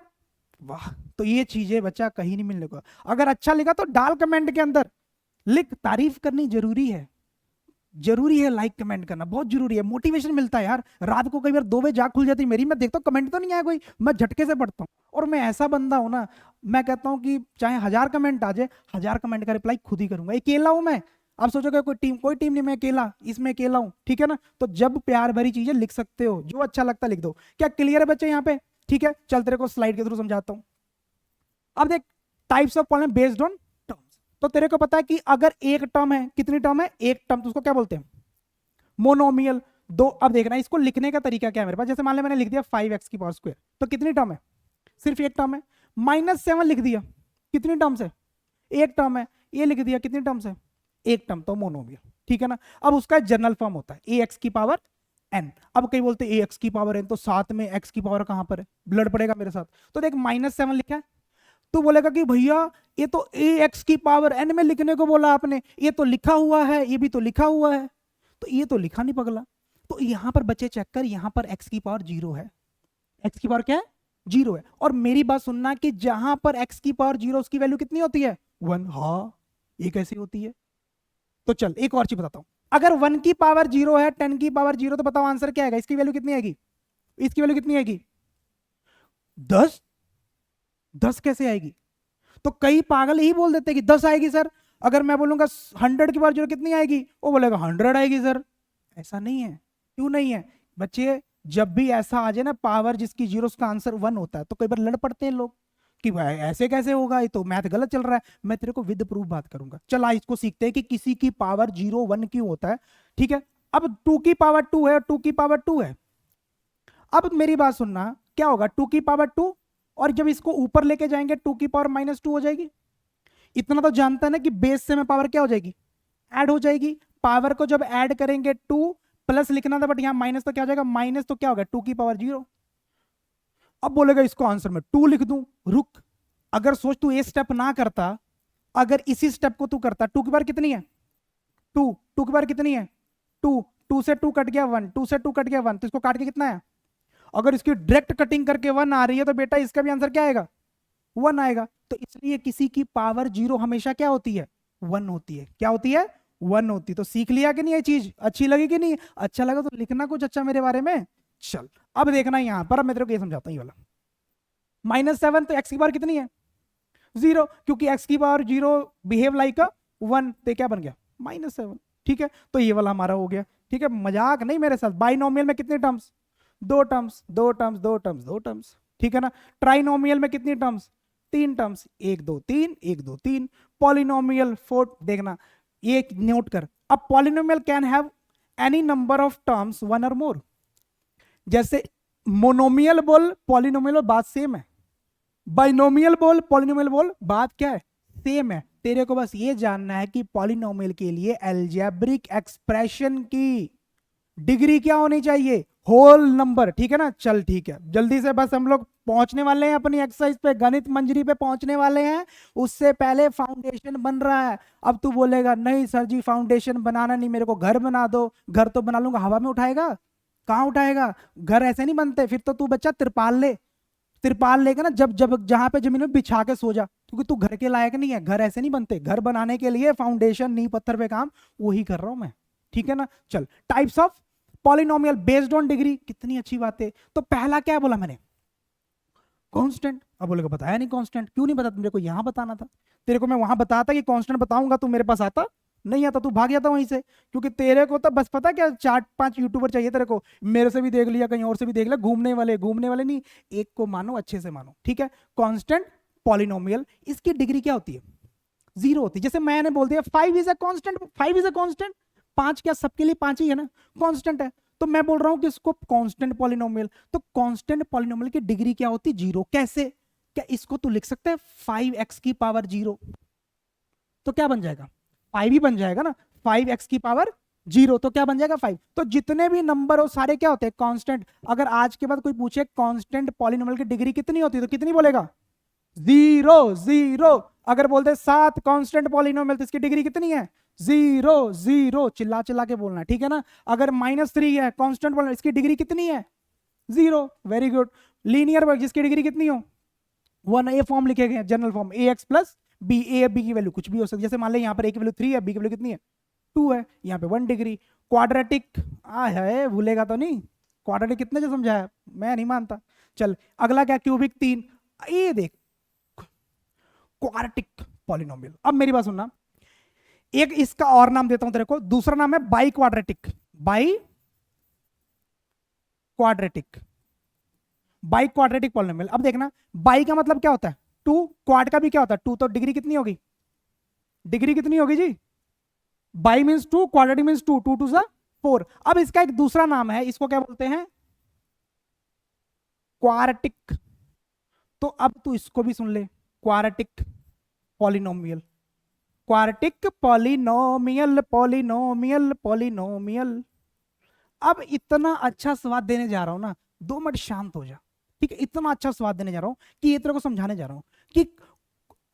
वाह, तो ये चीजें बच्चा कहीं नहीं मिलने को। अगर अच्छा लिखा तो डाल कमेंट के अंदर, लिख, तारीफ करनी जरूरी है, जरूरी है, लाइक कमेंट करना बहुत जरूरी है, मोटिवेशन मिलता है यार। रात को कई बार 2 बजे जाग खुल जाती है मेरी, मैं देखता हूँ कमेंट तो नहीं आया कोई, मैं झटके से पढ़ता हूँ। और मैं ऐसा बंदा हूं ना, मैं कहता हूँ कि चाहे 1000 कमेंट आ जाए, 1000 कमेंट का रिप्लाई खुद ही करूंगा। अकेला हूं मैं। आप सोचोगे कोई टीम नहीं, मैं अकेला, इसमें अकेला हूं, ठीक है ना। तो जब प्यार भरी चीजें लिख सकते हो, जो अच्छा लगता लिख दो। क्या क्लियर है बच्चे यहाँ पे? ठीक है, चल तेरे को स्लाइड के थ्रू समझाता हूँ। अब देख, types of polynomial based on terms. तो तेरे को पता है कि अगर एक टर्म है, कितनी टर्म है? एक टर्म, तो उसको क्या बोलते हैं? मोनोमियल। 2। अब देखना इसको लिखने का तरीका क्या है मेरे पास। जैसे मान लिया मैंने लिख दिया 5x⁻², तो कितनी टर्म है? सिर्फ एक टर्म है। -7 लिख दिया, कितनी टर्म है? एक टर्म है। ये लिख दिया, कितनी टर्म है? एक टर्म, तो मोनोमियल, ठीक है ना। अब उसका जनरल फॉर्म होता है ax⁻n। अब कई बोलते हैं ax⁻n, तो साथ में x की पावर कहां पर है? ब्लड पड़ेगा मेरे साथ। तो देख -7 लिखा है, तो बोलेगा कि भैया ये तो ax⁻n में लिखने को बोला आपने, ये तो लिखा हुआ है, ये भी तो लिखा हुआ है, तो ये तो लिखा नहीं पगला। तो यहां पर बच्चे चेक कर, यहां पर x की पावर 0 है। x की पावर क्या है? 0 है। और मेरी बात सुनना कि जहां पर x की पावर 0, उसकी वैल्यू कितनी होती है? 1। हाँ, ये कैसे होती है? तो चल एक और चीज बताता हूं। अगर 1 की पावर 0 है, 10 की पावर 0, तो बताओ आंसर क्या आएगा? इसकी वैल्यू कितनी आएगी? इसकी वैल्यू कितनी आएगी? 10। 10 कैसे आएगी? तो कई पागल ही बोल देते कि 10 आएगी सर। अगर मैं बोलूंगा 100 की पावर 0 कितनी आएगी, वो बोलेगा 100 आएगी सर। ऐसा नहीं है। क्यों नहीं है बच्चे? जब भी ऐसा आ जाए ना पावर जिसकी 0, उसका आंसर 1 होता है, तो कई बार लड़ पड़ते हैं लोग कि भाई ऐसे कैसे होगा, ये तो मैथ गलत चल रहा है। मैं तेरे को विद प्रूफ बात करूंगा। चल आज इसको सीखते हैं कि किसी की पावर 0 1 क्यों होता है, ठीक है। अब 2 की पावर 2 है, 2 की पावर 2 है। अब मेरी बात सुनना, क्या होगा? 2 की पावर 2, और जब इसको ऊपर लेके जाएंगे 2 की पावर -2 हो जाएगी। इतना तो जानता है ना कि बेस से में पावर क्या हो जाएगी? ऐड हो जाएगी। पावर को जब ऐड करेंगे 2 प्लस लिखना था, बट यहां माइनस, तो क्या हो जाएगा? माइनस, तो क्या होगा? 2 की पावर 0। अब बोलेगा इसको आंसर में 2 लिख दूं। रुक, अगर सोच तू ये स्टेप ना करता, अगर इसी स्टेप को तू करता, 2 की पावर कितनी है? 2। 2 की पावर कितनी है? 2। 2 से 2 कट गया 1, 2 से 2 कट गया 1, तो इसको काट के कितना है? अगर इसकी डायरेक्ट कटिंग करके 1 आ रही है, तो बेटा इसका भी आंसर क्या आएगा? 1 आएगा। तो इसलिए किसी की पावर 0 हमेशा क्या होती है? 1 होती है। क्या होती है? 1 होती है। तो सीख लिया कि नहीं? ये चीज अच्छी लगी कि नहीं? अच्छा लगा तो लिखना कुछ अच्छा मेरे बारे में। चल अब देखना यहां पर, अब मैं तेरे को ये समझाता हूं। ये वाला -7, तो x की पावर कितनी है? 0, क्योंकि x की पावर 0 बिहेव लाइक अ 1, तो क्या बन गया? -7, ठीक है। तो ये वाला हमारा हो गया, ठीक है। मजाक नहीं मेरे साथ। बाइनोमियल में कितने terms? 2 terms, 2 terms, 2 terms, 2 terms, ठीक है ना। ट्राइनोमियल में कितनी टर्म्स? 3 टर्म्स, 1 2 3, 1 2 3। पॉलिनोमियल 4, देखना ये नोट कर। अब polynomial can have any number of terms 1 और मोर। जैसे मोनोमियल बोल, पॉलिनोमियल बोल, बात सेम है। बाइनोमियल बोल, पॉलिनोमियल बोल, बात क्या है? सेम है। तेरे को बस ये जानना है कि पॉलिनोमियल के लिए अलजेब्रिक एक्सप्रेशन की डिग्री क्या होनी चाहिए? होल नंबर, ठीक है ना। चल ठीक है, जल्दी से बस हम लोग पहुंचने वाले हैं अपनी एक्सरसाइज पे, गणित मंजरी पे पहुंचने वाले हैं। उससे पहले फाउंडेशन बन रहा है। अब तू बोलेगा नहीं सर जी फाउंडेशन बनाना नहीं, मेरे को घर बना दो। घर तो बना लूंगा, हवा में उठाएगा? कहाँ उठाएगा? घर ऐसे नहीं बनते। फिर तो तू बच्चा तिरपाल ले, तिरपाल लेके ना जब जब जहां पे जमीन में बिछा के सो जा, क्योंकि तू घर के लायक नहीं है। घर ऐसे नहीं बनते। घर बनाने के लिए फाउंडेशन, नींव पत्थर पे काम, वही कर रहा हूं मैं। ठीक है ना। चल, types of polynomial based on degree, कितनी अच्छी बात है। तो पहला क्या बोला मैंने, कांस्टेंट। अब बोलेगा बताया नहीं कांस्टेंट, क्यों नहीं बताया, मेरे को यहां बताना था। तेरे को मैं वहां बताता कि कांस्टेंट बताऊंगा, तू मेरे पास आता नहीं आता, तू भाग जाता वहीं से, क्योंकि तेरे को तो बस पता क्या 4-5 यूट्यूबर चाहिए तेरे को, मेरे से भी देख लिया, कहीं और से भी देख लिया, घूमने वाले नहीं, एक को मानो, अच्छे से मानो, ठीक है। कांस्टेंट पॉलिनोमियल, इसकी डिग्री क्या होती है, जीरो होती है। जैसे मैंने बोल दिया 5 is a constant, 5 is a constant, 5 क्या सबके लिए 5 ही है ना, कांस्टेंट है। तो मैं बोल रहा हूं कि इसको कांस्टेंट पॉलिनोमियल, तो कांस्टेंट पॉलिनोमियल की डिग्री क्या होती, जीरो। कैसे, क्या इसको तू लिख सकता है 5x की पावर जीरो, तो क्या बन जाएगा 5 ही बन जाएगा ना, 5x की पावर जीरो, तो क्या बन जाएगा 5। तो जितने भी नंबर हो सारे क्या होते हैं, कांस्टेंट। अगर आज के बाद कोई पूछे कांस्टेंट पॉलिनोमियल की डिग्री कितनी होती है, तो कितनी बोलेगा, जीरो, जीरो। अगर बोलते 7 कांस्टेंट पॉलिनोमियल, तो इसकी डिग्री कितनी है, जीरो, जीरो। चिल्ला चिल्ला के बोलना, ठीक है ना। अगर -3 है कांस्टेंट पॉलिनोमियल, इसकी डिग्री कितनी है, जीरो। Very good. लीनियर वर्ग, जिसकी डिग्री कितनी हो, 1a फॉर्म लिखे गए, general form, ax plus B, A B की वैल्यू कुछ भी हो सकती है। जैसे मान ले यहाँ पर a की वैल्यू 3 है, b की वैल्यू कितनी है, 2 है, यहाँ पे 1 डिग्री। क्वाड्रेटिक है, भूलेगा तो नहीं, क्वाड्रेटिक कितने से समझाया, मैं नहीं मानता। चल अगला क्या, क्यूबिक 3। ये देख क्वाड्रेटिक पॉलिनोमियल। अब मेरी बात सुनना, एक इसका और नाम देता हूं तेरे को, दूसरा नाम है by quadratic, by quadratic, by quadratic polynomial. अब देखना, बाई का मतलब क्या होता है, 2, क्वाड का भी क्या होता है 2, तो डिग्री कितनी होगी, डिग्री कितनी होगी जी, बाई मीन्स 2, क्वाड्रेटिक मीन्स 2, 2 2 4। अब इसका एक दूसरा नाम है, इसको क्या बोलते हैं, क्वाड्रेटिक। तो अब तू इसको भी सुन ले, quadratic polynomial, quadratic polynomial, polynomial, polynomial. अब इतना अच्छा स्वाद देने जा रहा हूं ना, 2 मिनट शांत हो जा, ठीक है। इतना अच्छा स्वाद देने जा रहा हूं कि ये तेरे को समझाने जा रहा हूं कि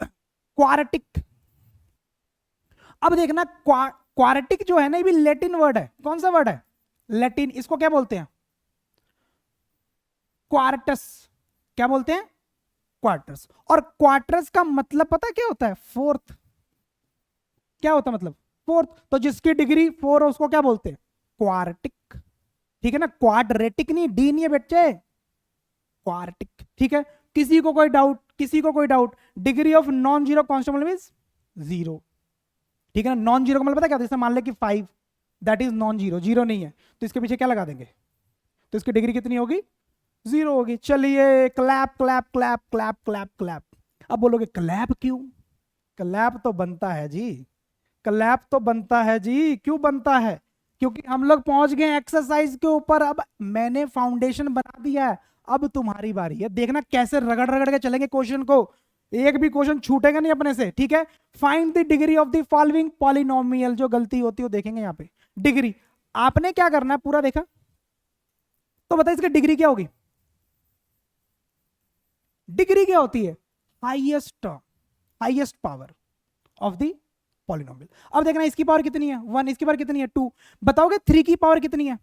क्वाड्रेटिक। अब देखना, क्वाड्रेटिक जो है ना, ये भी लैटिन वर्ड है। कौन सा वर्ड है, लैटिन। इसको क्या बोलते हैं, क्वार्टस। क्या बोलते हैं, क्वार्टर्स। और क्वार्टर्स का मतलब पता क्या होता है, फोर्थ। क्या होता है मतलब, फोर्थ। तो जिसकी डिग्री 4 है उसको क्या बोलते हैं, क्वाड्रेटिक, ठीक है ना। क्वाड्रेटिक नहीं, डी नहीं है बच्चे, क्वाड्रेटिक, ठीक है। किसी को कोई डाउट, किसी को कोई doubt, degree of non zero constant means zero, ठीक है ना। नॉन जीरो का मतलब पता क्या होता है, जैसे मान ले कि 5 that is non zero, zero नहीं है, तो इसके पीछे क्या लगा देंगे, तो इसकी डिग्री कितनी होगी, जीरो होगी। चलिए clap clap clap clap clap clap. अब बोलोगे क्लैप क्यों, क्लैप तो बनता है जी, क्लैप तो बनता है जी। क्यों बनता है, क्योंकि हम लोग पहुंच गए एक्सरसाइज के ऊपर। अब मैंने फाउंडेशन बना दिया है, अब तुम्हारी बारी है, देखना कैसे रगड़ रगड़ के चलेंगे क्वेश्चन को, एक भी क्वेश्चन छूटेगा नहीं अपने से, ठीक है। Find the degree of the following polynomial, जो गलती होती है वो देखेंगे यहाँ पे। डिग्री आपने क्या करना है, पूरा देखा तो बता, इसकी डिग्री क्या होगी, डिग्री क्या होती है, highest, highest power of the polynomial. अब देखना इसकी पावर कितनी है 1, इसकी पावर कितनी है 2, बताओगे 3 की पावर कितनी है,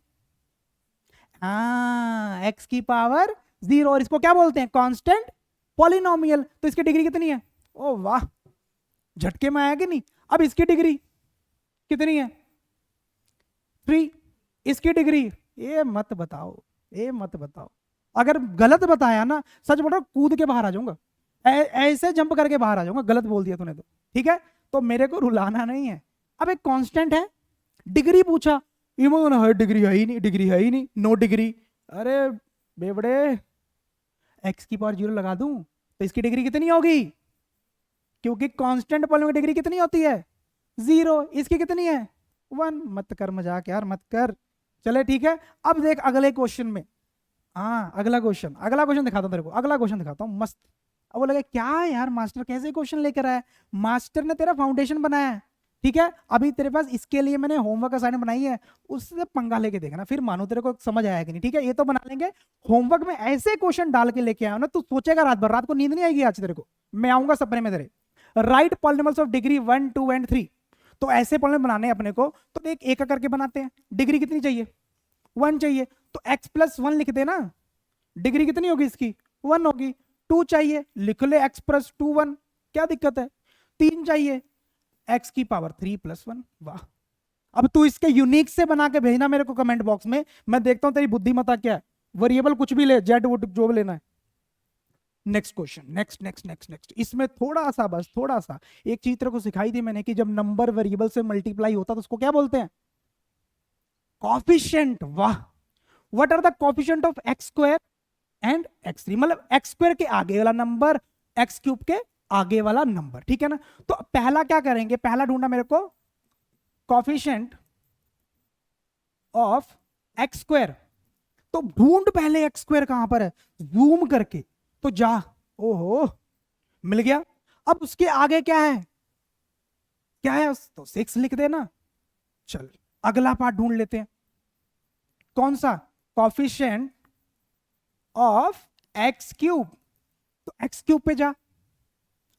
हाँ x की पावर 0, और इसको क्या बोलते हैं, कांस्टेंट पॉलिनोमियल। तो इसकी डिग्री कितनी है, ओ वाह, झटके में आया कि नहीं। अब इसकी डिग्री कितनी है 3, इसकी डिग्री, ये मत बताओ, ये मत बताओ। अगर गलत बताया ना, सच बोल रहा हूं, कूद के बाहर आ जाऊंगा, ऐसे जंप करके बाहर आ जाऊंगा, गलत बोल दिया तूने तो, ठीक है। तो मेरे को रुलाना नहीं है। अब एक कांस्टेंट है, डिग्री पूछा, है डिग्री है ही नहीं, डिग्री है ही नहीं, नो डिग्री। अरे बेबड़े, एक्स की पावर 0 लगा दूं तो इसकी डिग्री कितनी होगी, क्योंकि कांस्टेंट पॉलिनोमियल की डिग्री कितनी होती है 0, इसकी कितनी है 1। मत कर मजाक यार, मत कर। चले ठीक है। अब देख अगले क्वेश्चन में, हाँ अगला क्वेश्चन, अगला क्वेश्चन दिखाता हूँ तेरे को, अगला क्वेश्चन दिखाता हूँ मस्त। अब वो लगे क्या है यार, मास्टर कैसे क्वेश्चन लेकर आया, मास्टर ने तेरा फाउंडेशन बनाया है, ठीक है। अभी तेरे पास इसके लिए मैंने होमवर्क असाइनमेंट बनाई है, उससे पंगा लेके देखना, फिर मानो तेरे को समझ आया कि नहीं, ठीक है। ये तो बना लेंगे, होमवर्क में ऐसे क्वेश्चन डाल के लेके आया ना, तू सोचेगा रात भर, रात को नींद नहीं आएगी आज तेरे को, मैं आऊंगा सपने में तेरे। Right polynomials of degree 1, 2 and 3, तो ऐसे पॉलिनोमियल बनाने हैं अपने को, तो एक एक करके बनाते हैं। डिग्री कितनी चाहिए 1 चाहिए, तो x प्लस 1 लिख देना, डिग्री कितनी होगी इसकी 1 होगी। 2 चाहिए, लिख ले x प्लस 2 1, क्या दिक्कत है। 3 चाहिए, x की पावर 3 प्लस 1, वाह अब तू इसके यूनिक से बना के भेजना मेरे को कमेंट बॉक्स में, मैं देखता हूं तेरी बुद्धिमत्ता क्या है। वेरिएबल कुछ भी ले, जेड वुड जो भी लेना है। Next question, next next next next. इसमें थोड़ा सा, बस थोड़ा सा एक चीज तेरे को सिखाई थी मैंने कि जब नंबर वेरिएबल से मल्टीप्लाई होता तो उसको क्या बोलते हैं? कॉफिशिएंट। वाह, what are the coefficient of X square and X three? मतलब एक्स स्क्वायर के आगे वाला नंबर, एक्स क्यूब के आगे वाला नंबर, ठीक है ना। तो पहला क्या करेंगे, पहला ढूंढना मेरे को कॉफिशिएंट ऑफ एक्स स्क्वायर। तो ढूंढ पहले एक्स स्क्वायर कहां पर है, जूम करके तो जा। ओहो, मिल गया। अब उसके आगे क्या है, क्या है? तो 6 लिख देना। चल अगला पार्ट ढूंढ लेते हैं। कौन सा? Coefficient of x cube. तो एक्स क्यूब पे जा।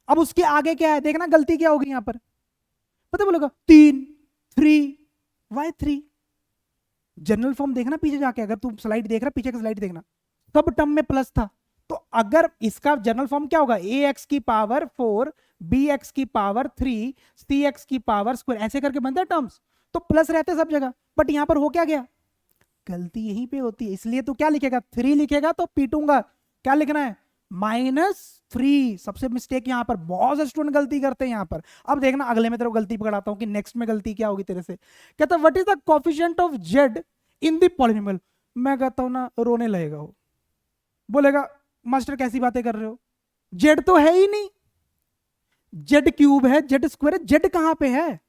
अब उसके आगे क्या है, देखना गलती क्या होगी यहां पर, पता बोलेगा 3 3y3। जनरल फॉर्म देखना पीछे जाके, अगर तू स्लाइड देख रहा पीछे का स्लाइड देखना, सब टर्म में प्लस था। तो अगर इसका जनरल फॉर्म क्या होगा, ए एक्स की पावर 4 बी एक्स की पावर 3 सी एक्स की पावर स्क्वायर, ऐसे करके बनता है टर्म्स। तो प्लस रहते सब जगह, बट यहां पर हो क्या गया, गलती यहीं पे होती है। इसलिए तो क्या लिखेगा, 3 लिखेगा तो पीटूंगा। क्या लिखना है, -3। सबसे मिस्टेक यहां पर, बहुत से स्टूडेंट गलती करते हैं यहां पर। अब देखना अगले में तेरे को गलती पकड़ाता हूं कि नेक्स्ट में गलती क्या होगी तेरे से। कहता what is the coefficient of Z in the polynomial. मैं कहता हूं ना, रोने लगेगा वो, बोलेगा मास्टर कैसी बातें कर रहे हो, जेड तो है ही नहीं, जेड क्यूब है, जेड स्क्वायर है, जेड कहां पे है?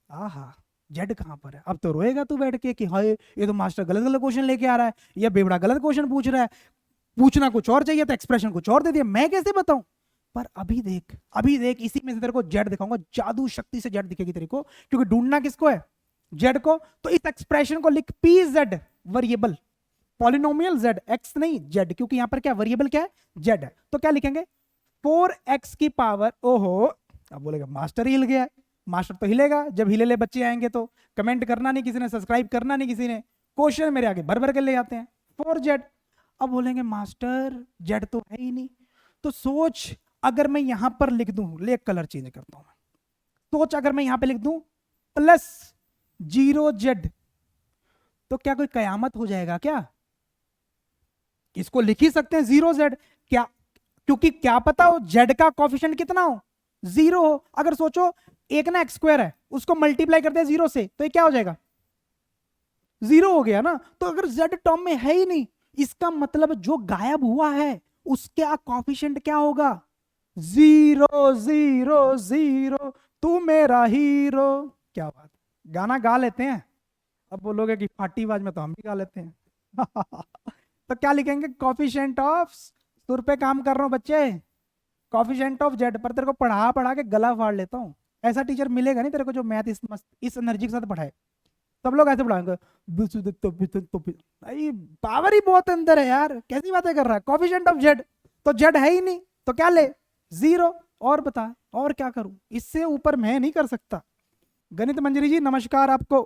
आहा, जेड कहां पर है? अब तो रोएगा तू बैठ के कि हाय ये तो मास्टर गलत गलत क्वेश्चन लेके आ रहा है, या बेवड़ा गलत क्वेश्चन पूछ रहा है, पूछना कुछ और चाहिए तो एक्सप्रेशन कुछ और दे दिया, मैं कैसे बताऊं। पर अभी देख, अभी देख, इसी में से तेरे को जेड दिखाऊंगा, जादू शक्ति से जेड दिखेगी तेरे को, क्योंकि ढूंढना किसको है, जेड को। तो इस एक्सप्रेशन को लिख P Z, variable polynomial Z, x नहीं जेड, क्योंकि यहां पर क्या वेरिएबल क्या है, जेड है। तो क्या लिखेंगे, 4x की पावर, ओहो, अब बोलेगा मास्टर हिल गया। मास्टर तो हिलेगा जब हिले बच्चे आएंगे तो। कमेंट करना नहीं किसी ने, सब्सक्राइब करना नहीं किसी ने, क्वेश्चन मेरे आगे भर भर के ले आते हैं 4z। अब बोलेंगे मास्टर जेड तो है ही नहीं। तो सोच, अगर मैं यहां पर लिख दूं, ले कलर चेंज करता हूं मैं, सोच अगर मैं यहां पे लिख दूं +0z, तो क्या कोई कयामत हो जाएगा क्या? इसको लिख ही सकते हैं 0z, क्या, क्योंकि क्या पता हो जेड का कोफिशिएंट कितना हो, 0 हो। अगर सोचो एक ना एक्स स्क्वायर है, उसको मल्टीप्लाई करते हैं 0 से, तो ये क्या हो जाएगा, 0 हो गया ना। तो अगर जेड टर्म में है ही नहीं, इसका मतलब जो गायब हुआ है उसका कोफिशिएंट क्या होगा, 0 0 0, तू मेरा हीरो। क्या बात, गाना गा लेते हैं। अब बोलोगे कि फाटी आवाज में, तो हम भी गा लेते हैं। तो क्या लिखेंगे, कोफिशिएंट ऑफ, सुर पे काम कर रहा हूं बच्चे, कोफिशिएंट ऑफ जेड। पर तेरे को पढ़ा पढ़ा के गला फाड़ लेता हूं, ऐसा टीचर मिलेगा नहीं तेरे को जो मैथ इस एनर्जी के साथ पढ़ाए। सब लोग ऐसे पढ़ाएंगे, भाई पावर ही बहुत अंदर है यार, कैसी बातें कर रहा है, कोफिशिएंट ऑफ जेड, तो जेड है ही नहीं, तो क्या ले, 0। और बता और क्या करूं, इससे ऊपर मैं नहीं कर सकता। गणित मंजरी जी नमस्कार आपको,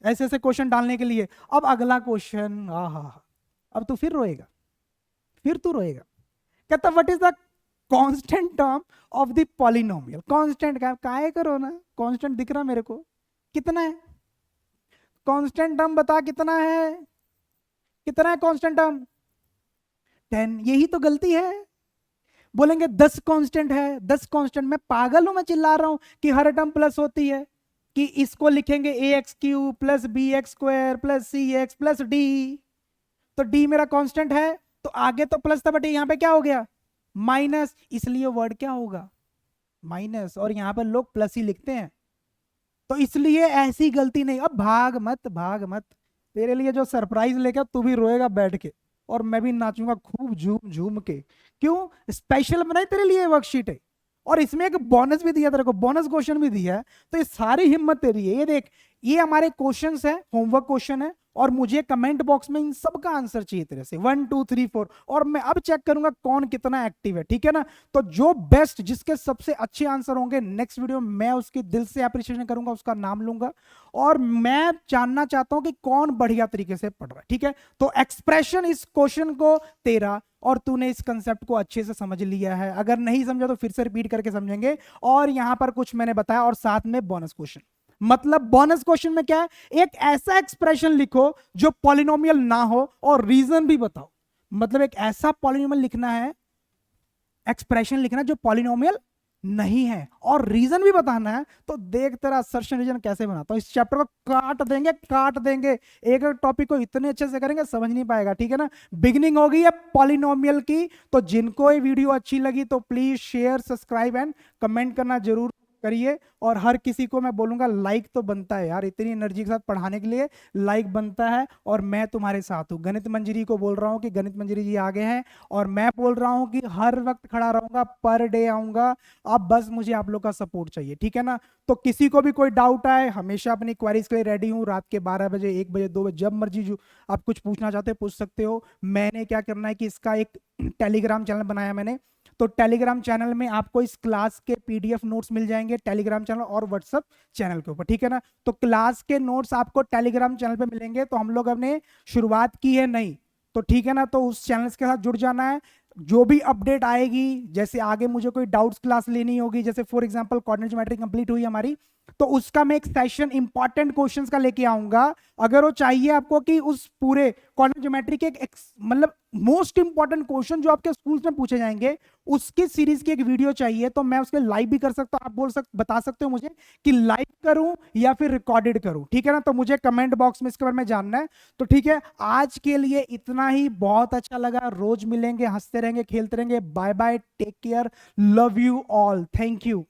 ऐसे ऐसे क्वेश्चन डालने के लिए। अब अगला क्वेश्चन, आहा, अब तू फिर रोएगा, फिर तू रोएगा। कहता what is the constant term of the polynomial. Constant का काहे करो ना, कांस्टेंट दिख रहा मेरे को, कितना है कांस्टेंट टर्म, बता कितना है, कितना है कांस्टेंट टर्म, 10। यही तो गलती है। बोलेंगे 10 कांस्टेंट है, 10 कांस्टेंट। मैं पागल हूं, मैं चिल्ला रहा हूं कि हर टर्म प्लस होती है, कि इसको लिखेंगे ax³ plus bx² plus cx plus d। तो d मेरा कांस्टेंट है, तो आगे तो प्लस था, बट यहां पे क्या हो गया, माइनस, इसलिए वर्ड क्या होगा, माइनस। और यहां पर लोग प्लस ही लिखते हैं, तो इसलिए ऐसी गलती नहीं। अब भाग मत, भाग मत, तेरे लिए जो सरप्राइज लेकर तू भी रोएगा बैठ के, और मैं भी नाचूंगा खूब झूम झूम के। क्यों, स्पेशल बनाई तेरे लिए वर्कशीट है, और इसमें एक बोनस भी दिया तेरे को, बोनस क्वेश्चन भी दिया है। तो ये सारी हिम्मत तेरी है। ये देख, ये हमारे क्वेश्चंस है, होमवर्क क्वेश्चन है, और मुझे कमेंट बॉक्स में इन सब का आंसर चाहिए तेरे से, 1 2 3 4। और मैं अब चेक करूंगा कौन कितना एक्टिव है, ठीक है ना। तो जो बेस्ट, जिसके सबसे अच्छे आंसर होंगे, नेक्स्ट वीडियो मैं उसकी दिल से अप्रिशिएशन करूंगा, उसका नाम लूंगा। और मैं जानना चाहता हूं कि कौन बढ़िया तरीके से पढ़ रहा है, ठीक है। तो एक्सप्रेशन इस क्वेश्चन को तेरा, और तूने इस कंसेप्ट को अच्छे से समझ लिया है। अगर नहीं समझा तो फिर से रिपीट करके समझेंगे। और यहां पर कुछ मैंने बताया, और साथ में बोनस क्वेश्चन। मतलब बोनस क्वेश्चन में क्या है, एक ऐसा एक्सप्रेशन लिखो जो पॉलिनोमियल ना हो और रीजन भी बताओ। मतलब एक ऐसा पॉलिनोमियल लिखना है, एक्सप्रेशन लिखना जो पॉलिनोमियल नहीं है और रीजन भी बताना है। तो देख तेरा असर्शन रीजन कैसे बनाता हूं, इस चैप्टर को काट देंगे काट देंगे, एक एक टॉपिक को इतने अच्छे से करेंगे समझ नहीं पाएगा, ठीक है ना। बिगिनिंग हो गई है पॉलिनोमियल की। तो जिनको ये वीडियो अच्छी लगी तो please share subscribe and comment करना जरूर करिए। और हर किसी को मैं बोलूंगा लाइक तो बनता है यार, इतनी एनर्जी के साथ पढ़ाने के लिए लाइक बनता है। और मैं तुम्हारे साथ हूँ, गणित मंजरी को बोल रहा हूँ कि गणित मंजरी जी आगे हैं, और मैं बोल रहा हूँ कि हर वक्त खड़ा रहूंगा, पर डे आऊंगा। अब बस मुझे आप लोग का सपोर्ट चाहिए, ठीक है ना। तो किसी को भी कोई डाउट आए, हमेशा अपनी क्वेरीज के लिए रेडी हूँ। रात के 12 बजे, 1 बजे, 2 बजे, जब मर्जी जो आप कुछ पूछना चाहते हो पूछ सकते हो। मैंने क्या करना है कि इसका एक टेलीग्राम चैनल बनाया मैंने, तो टेलीग्राम चैनल में आपको इस क्लास के पीडीएफ नोट्स मिल जाएंगे टेलीग्राम चैनल और व्हाट्सएप चैनल के ऊपर, ठीक है ना। तो क्लास के नोट्स आपको टेलीग्राम चैनल पे मिलेंगे। तो हम लोग हमने शुरुआत की है नहीं, तो ठीक है ना, तो उस चैनल के साथ जुड़ जाना है। जो भी अपडेट आएगी, जैसे आगे मुझे कोई डाउट्स क्लास लेनी होगी, जैसे for example coordinate geometry complete हुई हमारी, तो उसका मैं एक सेशन इंपॉर्टेंट क्वेश्चंस का लेके आऊंगा। अगर वो चाहिए आपको कि उस पूरे कोऑर्डिनेट ज्योमेट्री के मतलब मोस्ट इंपॉर्टेंट क्वेश्चन जो आपके स्कूल्स में पूछे जाएंगे, उसकी सीरीज की एक वीडियो चाहिए, तो मैं उसके लाइव भी कर सकता हूं। आप बता सकते हो मुझे कि लाइव करूं या फिर रिकॉर्डेड करूं, ठीक है ना। तो मुझे कमेंट बॉक्स में इसके बारे में जानना है। तो ठीक है, आज के लिए इतना ही, बहुत अच्छा लगा। रोज मिलेंगे, हंसते रहेंगे, खेलते रहेंगे। Bye bye, take care, love you all, thank you.